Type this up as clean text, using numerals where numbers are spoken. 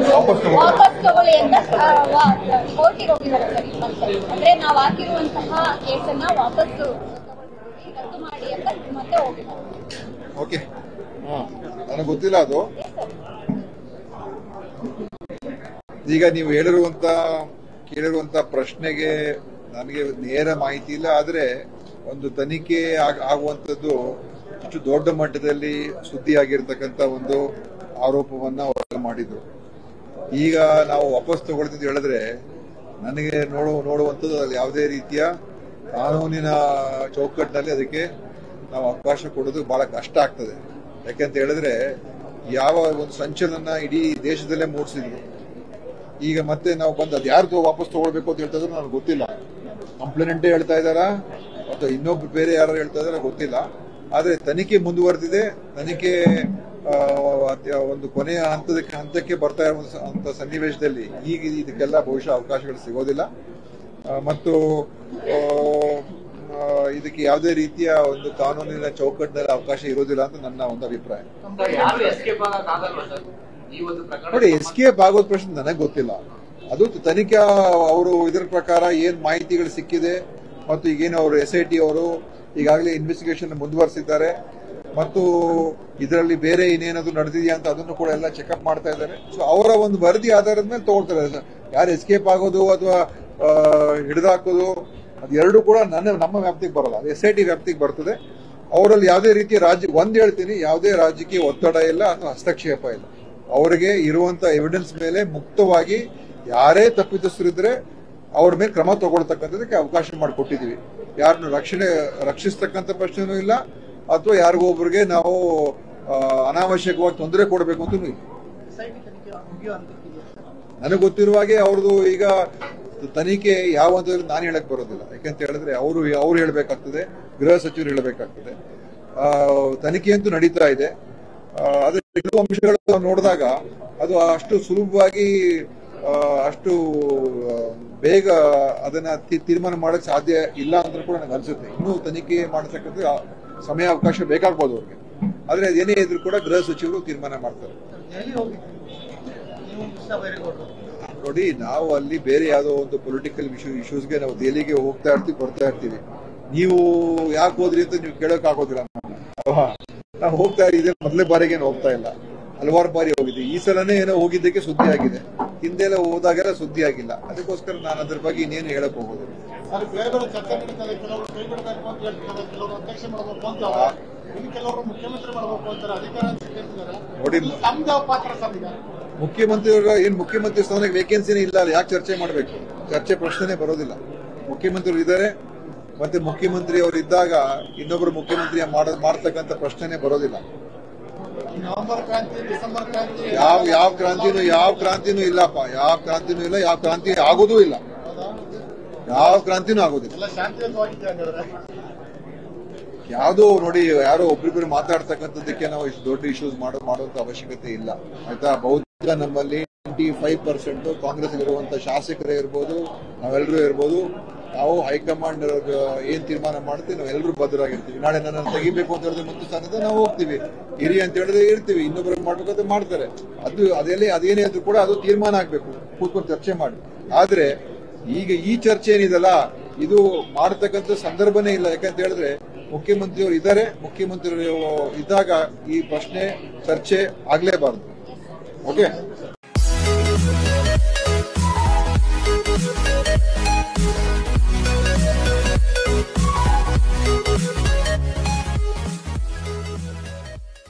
ವಾಪಸ್ ತಗೊಳ್ಳಿ ಅಂತ ಕೋರ್ಟಿಗೆ ಹೋಗಿದ್ದಾರೆ ಸರ್. ಮತ್ತೆ ಅಂದ್ರೆ ನಾವು ಹಾಕಿರುವಂತಹ ಕೇಸನ್ನ ವಾಪಸ್ ರದ್ದು ಮಾಡಿ ಅಂತ ಮತ್ತೆ ಹೋಗಿದ್ದಾರೆ. ಓಕೆ, ನನಗೆ ಗೊತ್ತಿಲ್ಲ ಅದು. ಈಗ ನೀವು ಕೇಳಿರುವಂತ ಪ್ರಶ್ನೆಗೆ ನನಗೆ ನೇರ ಮಾಹಿತಿ ಇಲ್ಲ. ಆದ್ರೆ ಒಂದು ತನಿಖೆ ಆಗುವಂತದ್ದು ಇಷ್ಟು ದೊಡ್ಡ ಮಟ್ಟದಲ್ಲಿ ಸುದ್ದಿಯಾಗಿರ್ತಕ್ಕಂಥ ಒಂದು ಆರೋಪವನ್ನ ಅವರು ಮಾಡಿದ್ರು. ಈಗ ನಾವು ವಾಪಸ್ ತಗೊಳ್ತಿದ್ದು ಹೇಳಿದ್ರೆ ನನಗೆ ನೋಡುವಂಥದ್ದು ಅಲ್ಲಿ ಯಾವುದೇ ರೀತಿಯ ಕಾನೂನಿನ ಚೌಕಟ್ಟಿನಲ್ಲಿ ಅದಕ್ಕೆ ನಾವು ಅವಕಾಶ ಕೊಡೋದು ಬಹಳ ಕಷ್ಟ ಆಗ್ತದೆ. ಯಾಕೆಂತ ಹೇಳಿದ್ರೆ ಯಾವ ಒಂದು ಸಂಚಲನ ಇಡೀ ದೇಶದಲ್ಲೇ ಮೂಡಿಸಿದ್ರು. ಈಗ ಮತ್ತೆ ನಾವು ಬಂದು ಅದು ಯಾರ್ದು ವಾಪಸ್ ತಗೊಳ್ಬೇಕು ಅಂತ ಹೇಳ್ತಾ ಇದ್ರು ನನಗೆ ಗೊತ್ತಿಲ್ಲ. ಕಂಪ್ಲೇಂಟೇ ಹೇಳ್ತಾ ಇದ್ದಾರಾ ಅಥವಾ ಇನ್ನೊಬ್ರು ಬೇರೆ ಯಾರು ಹೇಳ್ತಾ ಇದಾರ ಗೊತ್ತಿಲ್ಲ. ಆದ್ರೆ ತನಿಖೆ ಮುಂದುವರೆದಿದೆ. ತನಿಖೆ ಒಂದು ಕೊನೆಯ ಹಂತಕ್ಕೆ ಬರ್ತಾ ಇರುವಂತ ಸನ್ನಿವೇಶದಲ್ಲಿ ಈಗ ಇದಕ್ಕೆಲ್ಲ ಬಹುಶಃ ಅವಕಾಶಗಳು ಸಿಗೋದಿಲ್ಲ ಮತ್ತು ಇದಕ್ಕೆ ಯಾವುದೇ ರೀತಿಯ ಒಂದು ಕಾನೂನಿನ ಚೌಕಟ್ಟಿನಲ್ಲಿ ಅವಕಾಶ ಇರೋದಿಲ್ಲ ಅಂತ ನನ್ನ ಒಂದು ಅಭಿಪ್ರಾಯ. ನೋಡಿ, ಎಸ್ಕೇಪ್ ಆಗೋದ್ ಪ್ರಶ್ನೆ ನನಗೆ ಗೊತ್ತಿಲ್ಲ. ಅದು ತನಿಖೆ ಅವರು ಇದರ ಪ್ರಕಾರ ಏನ್ ಮಾಹಿತಿಗಳು ಸಿಕ್ಕಿದೆ ಮತ್ತು ಈಗೇನು ಅವರು SIT ಅವರು ಈಗಾಗಲೇ ಇನ್ವೆಸ್ಟಿಗೇಷನ್ ಮುಂದುವರಿಸಿದ್ದಾರೆ ಮತ್ತು ಇದರಲ್ಲಿ ಬೇರೆ ಇನ್ನೇನಾದ್ರು ನಡೆದಿದೆಯಾ ಅಂತ ಅದನ್ನು ಕೂಡ ಎಲ್ಲ ಚೆಕ್ಅಪ್ ಮಾಡ್ತಾ ಇದ್ದಾರೆ. ಸೊ ಅವರ ಒಂದು ವರದಿ ಆಧಾರದ ಮೇಲೆ ತಗೊಳ್ತಾರೆ. ಯಾರು ಎಸ್ಕೇಪ್ ಆಗೋದು ಅಥವಾ ಹಿಡಿದಾಕೋದು ಅದು ಎರಡೂ ಕೂಡ ನಮ್ಮ ವ್ಯಾಪ್ತಿಗೆ ಬರೋಲ್ಲ. ಅದು SIT ವ್ಯಾಪ್ತಿಗೆ ಬರ್ತದೆ. ಅವರಲ್ಲಿ ಯಾವುದೇ ರೀತಿಯ ಹೇಳ್ತೀನಿ, ಯಾವುದೇ ರಾಜಕೀಯ ಒತ್ತಡ ಇಲ್ಲ ಅಥವಾ ಹಸ್ತಕ್ಷೇಪ ಇಲ್ಲ. ಅವರಿಗೆ ಇರುವಂತ ಎವಿಡೆನ್ಸ್ ಮೇಲೆ ಮುಕ್ತವಾಗಿ ಯಾರೇ ತಪ್ಪಿತಸ್ಥರಿದ್ರೆ ಅವ್ರ ಮೇಲೆ ಕ್ರಮ ತಗೊಳ್ತಕ್ಕಂಥದಕ್ಕೆ ಅವಕಾಶ ಮಾಡಿಕೊಟ್ಟಿದೀವಿ. ಯಾರನ್ನು ರಕ್ಷಿಸ್ತಕ್ಕಂಥ ಪ್ರಶ್ನೆನೂ ಇಲ್ಲ ಅಥವಾ ಯಾರಿಗೊಬ್ಬರಿಗೆ ನಾವು ಅನಾವಶ್ಯಕವಾಗಿ ತೊಂದರೆ ಕೊಡಬೇಕು ಅಂತೂ ಇಲ್ಲ. ನನಗೆ ಗೊತ್ತಿರುವ ಹಾಗೆ ಅವ್ರದ್ದು ಈಗ ತನಿಖೆ ಯಾವ ಹಂತದಲ್ಲಿ ನಾನು ಹೇಳಕ್ ಬರೋದಿಲ್ಲ. ಯಾಕಂತ ಹೇಳಿದ್ರೆ ಅವ್ರು ಹೇಳ್ಬೇಕಾಗ್ತದೆ, ಗೃಹ ಸಚಿವರು ಹೇಳ್ಬೇಕಾಗ್ತದೆ. ತನಿಖೆ ಅಂತೂ ನಡೀತಾ ಇದೆ. ಅದ್ರ ಕೆಲವು ಅಂಶಗಳು ನೋಡಿದಾಗ ಅದು ಅಷ್ಟು ಸುಲಭವಾಗಿ ಅಷ್ಟು ಬೇಗ ಅದನ್ನ ತೀರ್ಮಾನ ಮಾಡಕ್ ಸಾಧ್ಯ ಇಲ್ಲ ಅಂತ ಕೂಡ ನನಗೆ ಅನ್ಸುತ್ತೆ. ಇನ್ನೂ ತನಿಖೆ ಮಾಡತಕ್ಕಂಥ ಸಮಯ ಅವಕಾಶ ಬೇಕಾಗ್ಬೋದು ಅವ್ರಿಗೆ. ಆದ್ರೆ ಅದೇನೇ ಇದ್ರು ಕೂಡ ಗೃಹ ಸಚಿವರು ತೀರ್ಮಾನ ಮಾಡ್ತಾರೆ. ನೋಡಿ, ನಾವು ಅಲ್ಲಿ ಬೇರೆ ಯಾವುದೋ ಒಂದು ಪೊಲಿಟಿಕಲ್ ಇಶ್ಯೂಸ್ಗೆ ನಾವು ದೆಹಲಿಗೆ ಹೋಗ್ತಾ ಇರ್ತೀವಿ, ಬರ್ತಾ ಇರ್ತೀವಿ. ನೀವು ಯಾಕೆ ಹೋದ್ರಿ ಅಂತ ನೀವು ಕೇಳಕ್ ಆಗೋದಿಲ್ಲ ಅಲ್ವಾ? ನಾವು ಹೋಗ್ತಾ ಇದ್ದೀವಿ, ಮೊದಲೇ ಬಾರಿಗೆ ಹೋಗ್ತಾ ಇಲ್ಲ, ಹಲವಾರು ಬಾರಿ ಹೋಗಿದ್ದೀವಿ. ಈ ಸಲನೇ ಏನೋ ಹೋಗಿದ್ದಕ್ಕೆ ಸುದ್ದಿ ಆಗಿದೆ, ಹಿಂದೆಲ್ಲ ಹೋದಾಗೆಲ್ಲ ಸುದ್ದಿ ಆಗಿಲ್ಲ. ಅದಕ್ಕೋಸ್ಕರ ನಾನು ಅದ್ರ ಬಗ್ಗೆ ಇನ್ನೇನು ಹೇಳಕ್ ಹೋಗೋದಿಲ್ಲ. ನೋಡಿ, ಮುಖ್ಯಮಂತ್ರಿ ಸ್ಥಾನಕ್ಕೆ ವೇಕೆನ್ಸಿನೇ ಇಲ್ಲ, ಯಾಕೆ ಚರ್ಚೆ ಮಾಡಬೇಕು? ಚರ್ಚೆ ಪ್ರಶ್ನೆ ಬರೋದಿಲ್ಲ. ಮುಖ್ಯಮಂತ್ರಿಗಳು ಇದ್ದಾರೆ, ಮತ್ತೆ ಮುಖ್ಯಮಂತ್ರಿ ಅವರು ಇದ್ದಾಗ ಇನ್ನೊಬ್ಬರು ಮುಖ್ಯಮಂತ್ರಿ ಮಾಡ್ತಕ್ಕಂಥ ಪ್ರಶ್ನೆನೇ ಬರೋದಿಲ್ಲ. ಯಾವ ಕ್ರಾಂತಿನೂ ಇಲ್ಲಪ್ಪ. ಯಾವ ಕ್ರಾಂತಿನೂ ಇಲ್ಲ, ಯಾವ ಕ್ರಾಂತಿ ಆಗೋದೂ ಇಲ್ಲ, ಯಾವ ಕ್ರಾಂತಿನೂ ಆಗೋದಿಲ್ಲ. ಯಾವುದೋ ನೋಡಿ, ಯಾರೋ ಒಬ್ರಿಬ್ಬರು ಮಾತಾಡ್ತಕ್ಕಂಥದ್ದಕ್ಕೆ ನಾವು ಇಷ್ಟು ದೊಡ್ಡ ಇಶ್ಯೂಸ್ ಮಾಡುವಂತ ಅವಶ್ಯಕತೆ ಇಲ್ಲ, ಆಯ್ತಾ? ಬಹುತೇಕ ನಮ್ಮಲ್ಲಿ 95% ಕಾಂಗ್ರೆಸ್ ಇರುವಂತ ಶಾಸಕರೇ ಇರ್ಬೋದು, ನಾವೆಲ್ಲರೂ ಇರ್ಬೋದು. ನಾವು ಹೈಕಮಾಂಡ್ ಏನ್ ತೀರ್ಮಾನ ಮಾಡ್ತೀವಿ ನಾವೆಲ್ಲರೂ ಭದ್ರಾಗಿರ್ತೀವಿ. ನಾಳೆ ನನ್ನ ತೆಗಿಬೇಕು ಅಂತ ಹೇಳಿದ್ರೆ ಮುಂದೆ ಸ್ಥಾನದ ನಾವು ಹೋಗ್ತೀವಿ, ಇರಿ ಅಂತ ಹೇಳಿದ್ರೆ ಇರ್ತೀವಿ, ಇನ್ನೊಬ್ಬರು ಮಾಡ್ಬೇಕಂತ ಮಾಡ್ತಾರೆ. ಅದೇನೇ ಆದ್ರೂ ಕೂಡ ಅದು ತೀರ್ಮಾನ ಆಗ್ಬೇಕು, ಕೂತ್ಕೊಂಡು ಚರ್ಚೆ ಮಾಡಿ. ಆದ್ರೆ ಈಗ ಈ ಚರ್ಚೆ ಏನಿದೆಲ್ಲ ಇದು ಮಾಡತಕ್ಕಂಥ ಸಂದರ್ಭನೇ ಇಲ್ಲ. ಯಾಕಂತ ಹೇಳಿದ್ರೆ ಮುಖ್ಯಮಂತ್ರಿಯವರು ಇದ್ದಾರೆ, ಮುಖ್ಯಮಂತ್ರಿಯವರು ಇದ್ದಾಗ ಈ ಪ್ರಶ್ನೆ ಚರ್ಚೆ ಆಗ್ಲೇಬಾರದು. ಓಕೆ.